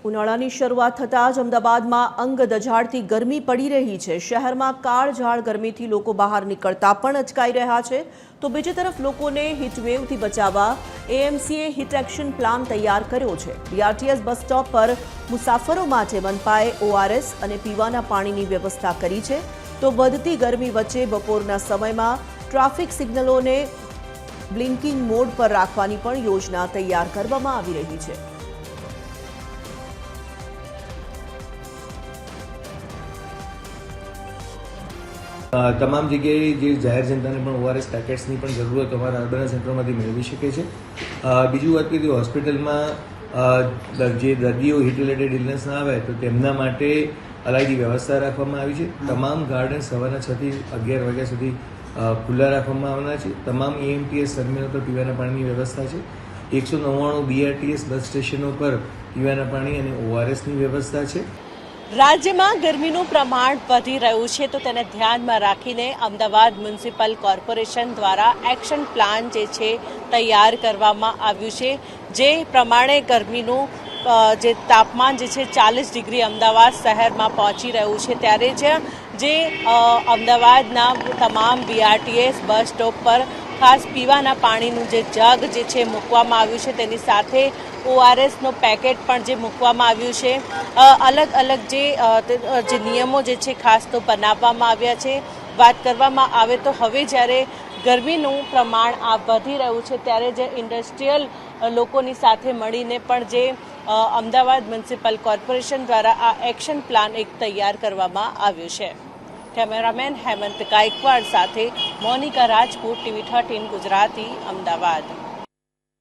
ઉનાળાની શરૂઆત થતાં જ અમદાવાદમાં અંગ દઝાડતી ગરમી પડી રહી છે। શહેરમાં કાળઝાળ ગરમીથી લોકો બહાર નીકળતા પણ અચકાઈ રહ્યા છે, તો બીજી તરફ લોકોને હીટવેવથી બચાવવા એએમસીએ હીટ એક્શન પ્લાન તૈયાર કર્યો છે। બીઆરટીએસ બસ સ્ટોપ પર મુસાફરો માટે મનપાએ ઓઆરએસ અને પીવાના પાણીની વ્યવસ્થા કરી છે, તો વધતી ગરમી વચ્ચે બપોરના સમયમાં ટ્રાફિક સિગ્નલોને બ્લિંકિંગ મોડ પર રાખવાની પણ યોજના તૈયાર કરવામાં આવી રહી છે। તમામ જગ્યાએ જે જાહેર જનતાને પણ ઓઆરએસ પેકેટ્સની પણ જરૂર હોય તો અમારા અર્બન સેન્ટરમાંથી મેળવી શકે છે। બીજું વાત કરીએ તો હોસ્પિટલમાં જે દર્દીઓ હીટ રિલેટેડ ઇલનેસના આવે તો તેમના માટે અલાયદી વ્યવસ્થા રાખવામાં આવી છે। તમામ ગાર્ડન સવારના 6 થી 11 વાગ્યા સુધી ખુલ્લા રાખવામાં આવવાના છે। તમામ એએમટીએસ ટર્મિનલ પર પીવાના પાણીની વ્યવસ્થા છે। 199 બીઆરટીએસ બસ સ્ટેશનો પર પીવાના પાણી અને ઓઆરએસની વ્યવસ્થા છે। રાજ્યમાં ગરમીનું પ્રમાણ વધી રહ્યું છે, તો તેને ધ્યાનમાં રાખીને અમદાવાદ મ્યુનિસિપલ કોર્પોરેશન દ્વારા એક્શન પ્લાન જે છે તૈયાર કરવામાં આવ્યું છે। જે પ્રમાણે ગરમીનું જે તાપમાન જે છે 40 ડિગ્રી અમદાવાદ શહેરમાં પહોંચી રહ્યું છે, ત્યારે જે અમદાવાદના તમામ બીઆરટીએસ બસ સ્ટોપ પર ખાસ પીવાના પાણીનું જે જગ જે છે મૂકવામાં આવ્યું છે, તેની સાથે ઓઆરએસનો પેકેટ પણ જે મૂકવામાં આવ્યું છે। અલગ અલગ જે નિયમો જે છે ખાસ તો બનાવવામાં આવ્યા છે। વાત કરવામાં આવે તો હવે જ્યારે ગરમીનું પ્રમાણ વધી રહ્યું છે, ત્યારે જે ઇન્ડસ્ટ્રીયલ લોકોની સાથે મળીને પણ જે અમદાવાદ મ્યુનિસિપલ કોર્પોરેશન દ્વારા આ એક્શન પ્લાન એક તૈયાર કરવામાં આવ્યો છે। કેમેરામેન હેમંત ગાયકવાડ સાથે મોનિકા રાજપૂત, TV 13 ગુજરાતી, અમદાવાદ।